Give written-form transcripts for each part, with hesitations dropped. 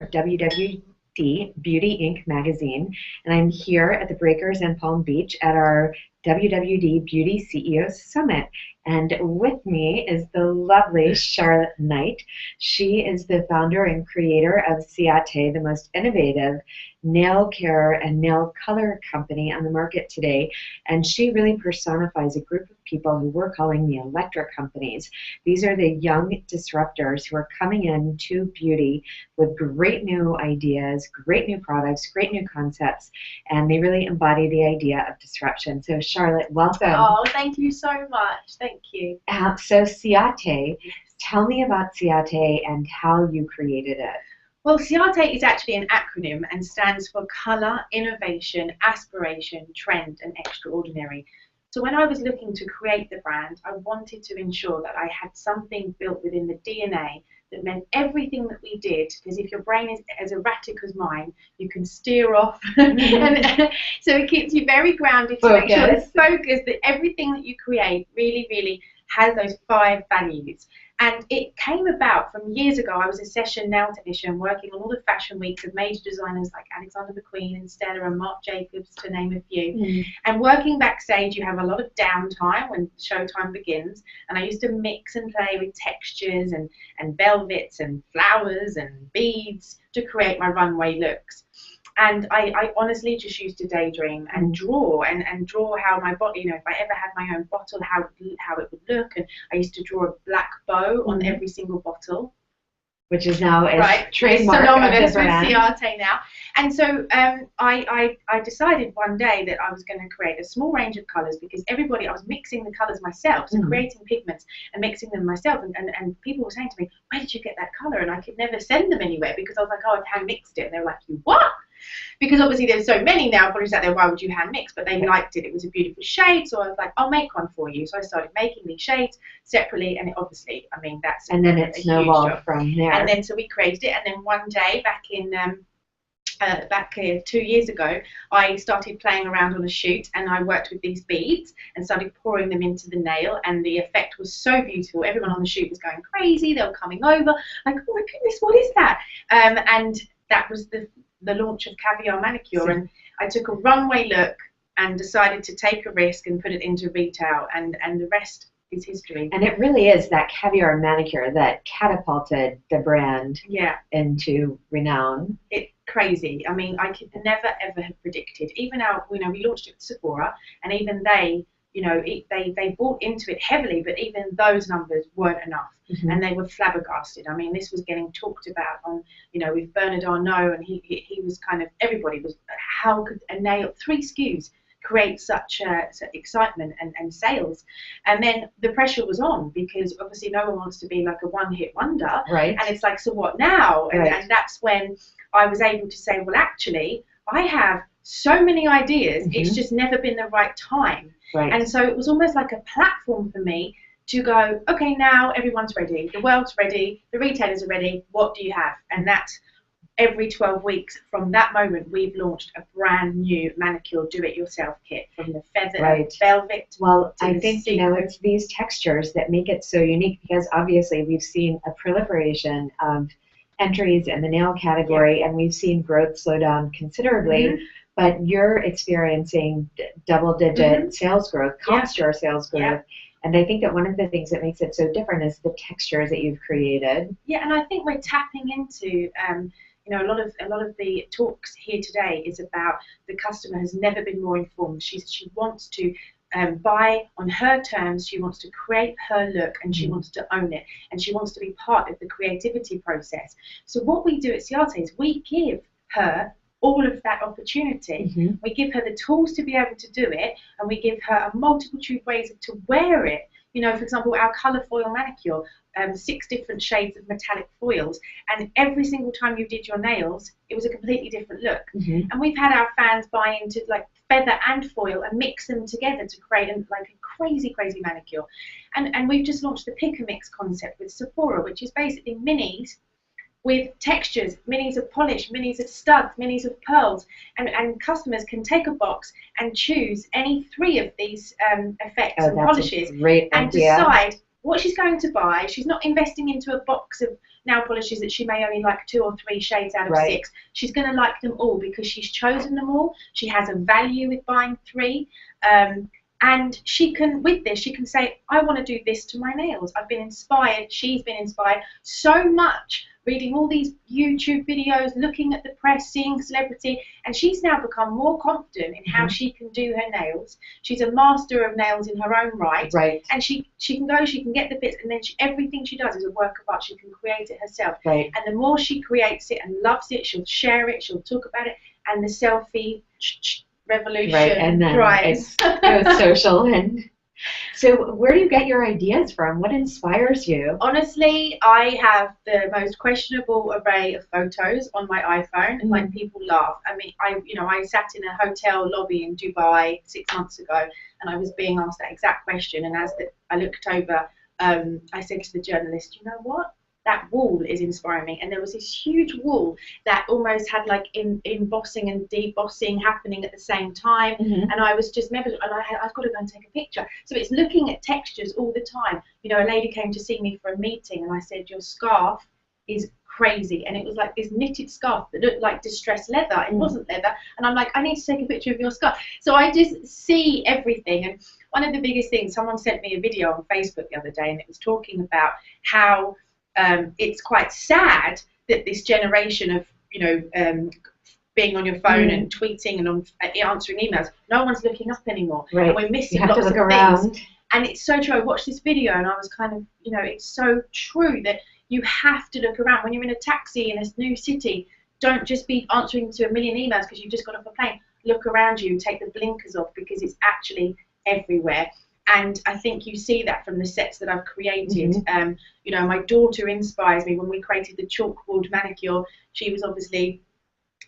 WWD Beauty Inc. magazine, and I'm here at the Breakers in Palm Beach at our WWD Beauty CEO Summit. And with me is the lovely Charlotte Knight. She is the founder and creator of Ciate, the most innovative nail care and nail color company on the market today. And she really personifies a group of people who we're calling the electric companies. These are the young disruptors who are coming into beauty with great new ideas, great new products, great new concepts, and they really embody the idea of disruption. So Charlotte, welcome. Oh, thank you so much. Thank you. So Ciate, tell me about Ciate and how you created it. Well, Ciate is actually an acronym and stands for Colour, Innovation, Aspiration, Trend and Extraordinary. So when I was looking to create the brand, I wanted to ensure that I had something built within the DNA that meant everything that we did, because if your brain is as erratic as mine, you can steer off. And so it keeps you very grounded to make sure it's focused, that everything that you create really has those 5 values. And it came about from years ago. I was a session nail technician working on all the fashion weeks of major designers like Alexander McQueen and Stella and Marc Jacobs, to name a few. And working backstage, you have a lot of downtime when showtime begins. And I used to mix and play with textures and velvets and flowers and beads to create my runway looks. And I honestly just used to daydream and draw and draw how my body, if I ever had my own bottle, how it would look. And I used to draw a black bow on every single bottle, which is now right, trademark synonymous with Ciate now. And so I decided one day that I was going to create a small range of colours, because I was mixing the colours myself, so creating pigments and mixing them myself. And people were saying to me, where did you get that colour? And I could never send them anywhere, because I was like, oh, I've hand mixed it. And they were like, you what? Because obviously there's so many now products out there, why would you hand mix? But they liked it. It was a beautiful shade, so I was like, I'll make one for you. So I started making these shades separately, and obviously, that's and then it snowballed from there. And then so we created it, and then one day back 2 years ago, I started playing around on a shoot, and I worked with these beads and started pouring them into the nail, and the effect was so beautiful. Everyone on the shoot was going crazy. They were coming over like, oh my goodness, what is that? And that was the launch of Caviar Manicure. And I took a runway look and decided to take a risk and put it into retail, and the rest is history. And it really is that Caviar Manicure that catapulted the brand into renown. It's crazy. I could never ever have predicted. Even we launched it at Sephora, and even they bought into it heavily, but even those numbers weren't enough. And they were flabbergasted. This was getting talked about on, with Bernard Arnault, and he was everybody was, how could a nail, 3 SKUs create such excitement and sales? And then the pressure was on, because obviously no one wants to be like a one-hit wonder. Right. And it's like, so what now? And that's when I was able to say, well, actually, I have so many ideas. It's just never been the right time. Right. And so it was almost like a platform for me to go, okay, now everyone's ready. The world's ready. The retailers are ready. What do you have? And that's every 12 weeks from that moment, we've launched a brand new manicure do-it-yourself kit, from the feather velvet. Well, I think, it's these textures that make it so unique, because obviously we've seen a proliferation of entries in the nail category, and we've seen growth slow down considerably. But you're experiencing double-digit sales growth, comp store sales growth. And I think that one of the things that makes it so different is the textures that you've created. Yeah, and I think we're tapping into, a lot of the talks here today is about the customer has never been more informed. She wants to buy on her terms. She wants to create her look, and she wants to own it, and she wants to be part of the creativity process. So what we do at Ciate is we give her all of that opportunity. We give her the tools to be able to do it, and we give her a multitude of ways to wear it. For example, our colour foil manicure, 6 different shades of metallic foils, and every single time you did your nails, it was a completely different look. And we've had our fans buy into like feather and foil and mix them together to create a crazy manicure. And we've just launched the pick and mix concept with Sephora, which is basically minis with textures, minis of polish, minis of studs, minis of pearls, and customers can take a box and choose any 3 of these effects and polishes, and decide what she's going to buy. She's not investing into a box of nail polishes that she may only like 2 or 3 shades out of 6. She's going to like them all because she's chosen them all. She has a value with buying 3. And she can, with this, she can say, I want to do this to my nails. I've been inspired. She's been inspired so much, reading all these YouTube videos, looking at the press, seeing celebrity, and she's now become more confident in how she can do her nails. She's a master of nails in her own right. And she can go, she can get the bits, and then everything she does is a work of art. She can create it herself. And the more she creates it and loves it, she'll share it, she'll talk about it, and the selfie revolution and then drives. It goes social. And so where do you get your ideas from? What inspires you? Honestly, I have the most questionable array of photos on my iPhone. Like, people laugh. I mean, I sat in a hotel lobby in Dubai 6 months ago, and I was being asked that exact question. And as I looked over, I said to the journalist, you know what? That wall is inspiring me. And there was this huge wall that almost had like embossing and debossing happening at the same time. And I was just I've got to go and take a picture. So it's looking at textures all the time. You know, a lady came to see me for a meeting, and I said, your scarf is crazy. And it was like this knitted scarf that looked like distressed leather. It wasn't leather. And I'm like, I need to take a picture of your scarf. So I just see everything. And one of the biggest things, someone sent me a video on Facebook the other day, and it was talking about how it's quite sad that this generation of, being on your phone and tweeting and answering emails, no one's looking up anymore. And we're missing lots of things. And it's so true. I watched this video and I was kind of, it's so true that you have to look around. When you're in a taxi in a new city, don't just be answering to a million emails because you've just got off a plane. Look around you and take the blinkers off, because it's actually everywhere. And I think you see that from the sets that I've created. My daughter inspires me. When we created the chalkboard manicure, she was obviously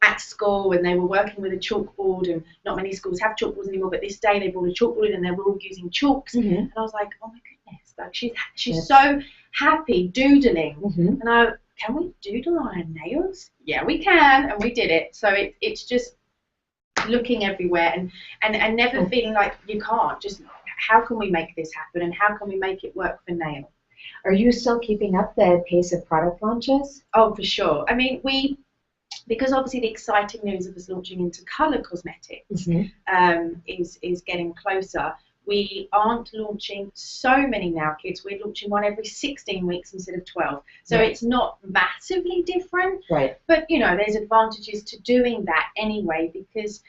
at school and they were working with a chalkboard, and not many schools have chalkboards anymore, but this day they brought a chalkboard and they were all using chalks. And I was like, oh my goodness, like she's so happy doodling. And can we doodle on her nails? Yeah, we can. And we did it. So it's just looking everywhere and never feeling like you can't. Just, how can we make this happen, and how can we make it work for nail? Are you still keeping up the pace of product launches? Oh, for sure. I mean, because obviously the exciting news of us launching into colour cosmetics is getting closer. We aren't launching so many nail kits. We're launching one every 16 weeks instead of 12. So it's not massively different. But, there's advantages to doing that anyway, because,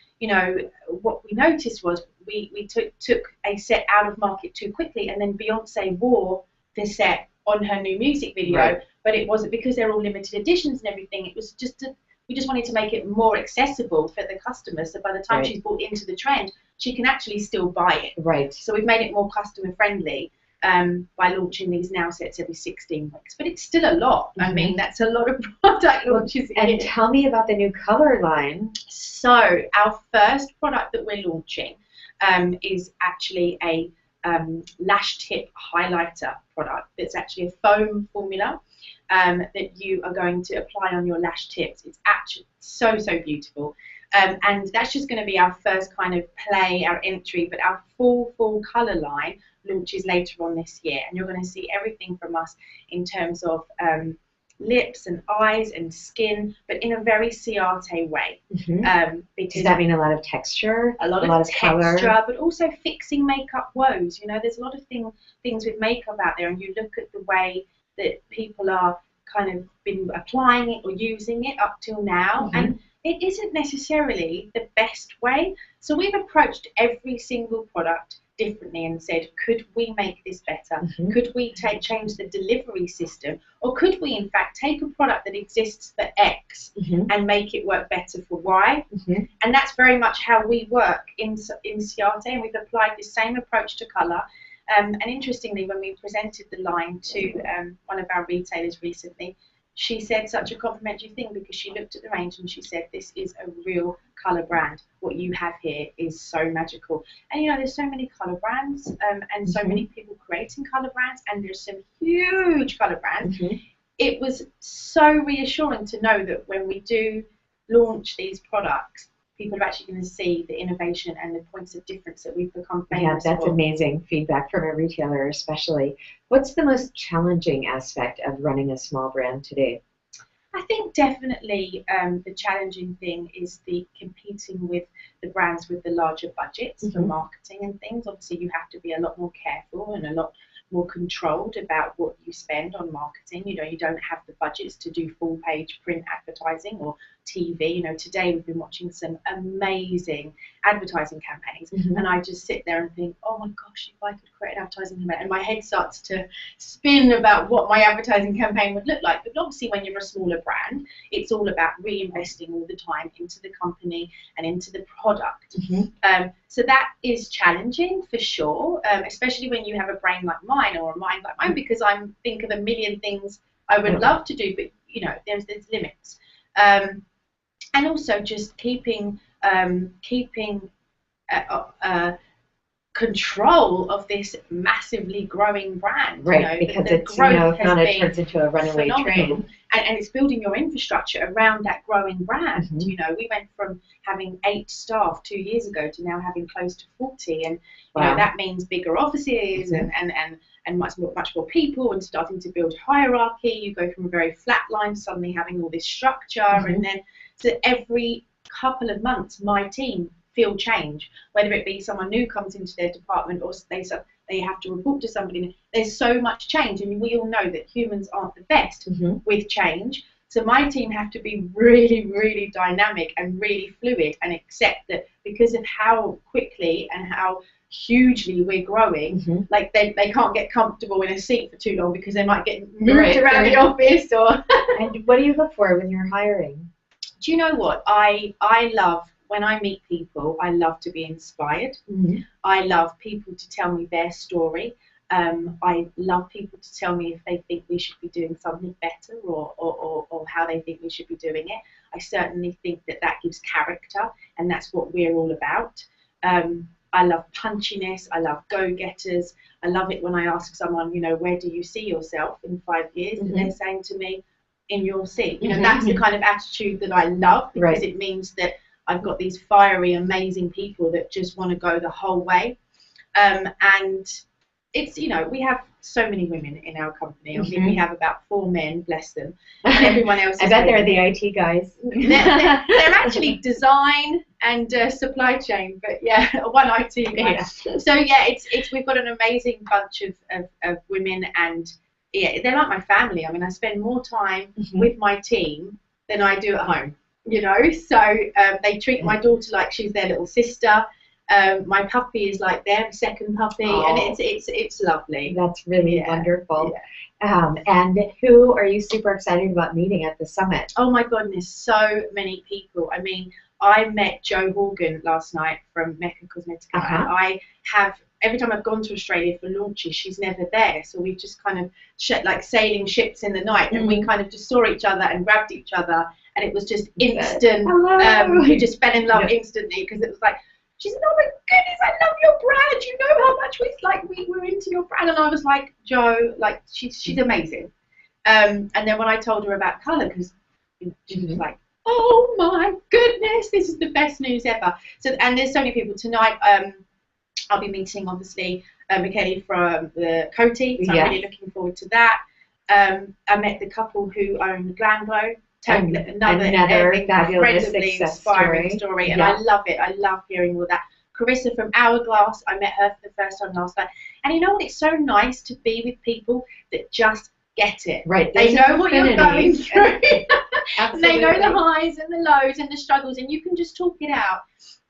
what we noticed was we took a set out of market too quickly, and then Beyonce wore the set on her new music video. But it wasn't because they're all limited editions and everything. It was just we just wanted to make it more accessible for the customer. So by the time she's bought into the trend, she can actually still buy it. So we've made it more customer friendly by launching these nail sets every 16 weeks. But it's still a lot. I mean, that's a lot of product launches. And tell me about the new color line. So our first product that we're launching is actually a lash tip highlighter product. It's actually a foam formula that you are going to apply on your lash tips. It's actually so beautiful. And that's just going to be our first kind of play, our entry, but our full colour line launches later on this year. And you're going to see everything from us in terms of lips and eyes and skin, but in a very Ciate way. Because having a lot of texture, a lot of texture, color, but also fixing makeup woes. There's a lot of things with makeup out there, and you look at the way that people are kind of been applying it or using it up till now, and it isn't necessarily the best way. So we've approached every single product differently and said, could we make this better? Could we change the delivery system? Or could we in fact take a product that exists for X and make it work better for Y? And that's very much how we work in Ciate, and we've applied the same approach to colour. And interestingly, when we presented the line to one of our retailers recently, she said such a complimentary thing, because she looked at the range and she said, this is a real colour brand. What you have here is so magical. And there's so many colour brands and so many people creating colour brands, and there's some huge colour brands. It was so reassuring to know that when we do launch these products, people are actually going to see the innovation and the points of difference that we've become famous Yeah, that's for. amazing feedback from a retailer especially. What's the most challenging aspect of running a small brand today? I think definitely the challenging thing is the competing with the brands with the larger budgets for marketing and things. Obviously, you have to be a lot more careful and a lot more controlled about what you spend on marketing. You know, you don't have the budgets to do full page print advertising or TV. You know, today we've been watching some amazing advertising campaigns, and I just sit there and think, oh my gosh, if I could create an advertising campaign, and my head starts to spin about what my advertising campaign would look like. But obviously, when you're a smaller brand, it's all about reinvesting all the time into the company and into the product. So that is challenging for sure, especially when you have a brain like mine or a mind like mine, because I think of a million things I would love to do, but you know, there's limits. And also just keeping control of this massively growing brand. Right, you know, because the it's, you know, if not, it been turns into a runaway train. And it's building your infrastructure around that growing brand. You know, we went from having 8 staff 2 years ago to now having close to 40, and you know, that means bigger offices and much more people, and starting to build hierarchy. You go from a very flat line to suddenly having all this structure, and then so every couple of months my team feel change, whether it be someone new comes into their department or they have to report to somebody. There's so much change, and we all know that humans aren't the best with change. So my team have to be really, really dynamic and really fluid, and accept that because of how quickly and how hugely we're growing, like they can't get comfortable in a seat for too long because they might get moved around the office. Or And what do you look for when you're hiring? Do you know what? I love, when I meet people, I love to be inspired. I love people to tell me their story. I love people to tell me if they think we should be doing something better, or how they think we should be doing it. I certainly think that gives character, and that's what we're all about. I love punchiness. I love go-getters. I love it when I ask someone, you know, where do you see yourself in 5 years? And they're saying to me, in your seat. You know, that's the kind of attitude that I love, because it means that I've got these fiery, amazing people that just want to go the whole way. And it's, you know, we have so many women in our company. I think we have about 4 men, bless them, and everyone else. I bet they're the IT guys. They're actually design and supply chain, but yeah, one IT guy. So yeah, it's we've got an amazing bunch of women, and yeah, they're like my family. I mean, I spend more time with my team than I do at home. You know, so they treat my daughter like she's their little sister. My puppy is like their second puppy, and it's lovely. That's really wonderful. And who are you super excited about meeting at the summit? Oh my goodness, so many people. I mean, I met Jo Horgan last night from Mecca Cosmetica, and I have, every time I've gone to Australia for launches, she's never there. So we've just kind of like sailing ships in the night, and we kind of just saw each other and grabbed each other, and it was just instant. We just fell in love instantly, because it was like, she said, oh my goodness, I love your brand. You know how much we were into your brand. And I was like, Jo, like, she's amazing. And then when I told her about colour, because she was like, oh my goodness, this is the best news ever. So, and there's so many people tonight. I'll be meeting, obviously, Michele from the Coty, so I'm really looking forward to that. I met the couple who own Glamglow. Another fabulous incredibly inspiring story, and I love it. I love hearing all that. Carissa from Hourglass, I met her for the first time last night, and you know what? It's so nice to be with people that just get it. Right, they know what you're going through. They know the highs and the lows and the struggles, and you can just talk it out.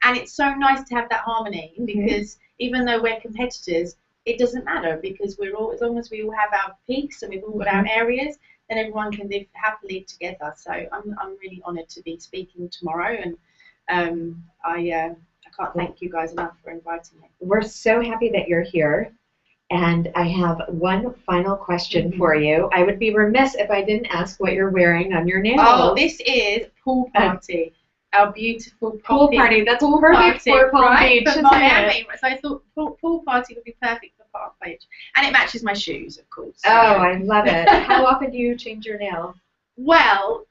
And it's so nice to have that harmony, because even though we're competitors, it doesn't matter, because we're all, as long as we all have our peaks and we've all got our areas, then everyone can live happily together. So I'm really honoured to be speaking tomorrow, and I can't thank you guys enough for inviting me. We're so happy that you're here, and I have one final question for you. I would be remiss if I didn't ask what you're wearing on your nails. Oh, this is Pool Party. Our beautiful pool party. That's perfect for Palm Beach, for Miami. So I thought pool party would be perfect for Palm Beach, and it matches my shoes, of course. Oh, I love it. How often do you change your nails? Well,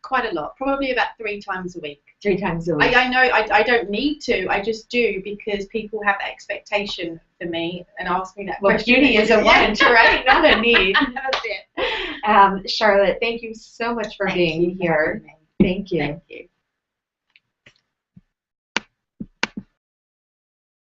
Quite a lot, probably about 3 times a week. 3 times a week. I know I don't need to, I just do, because people have that expectation for me and ask me that question. Beauty is a want, right? Not a need. That's it. Charlotte, thank you so much for being here. Thank you. Thank you.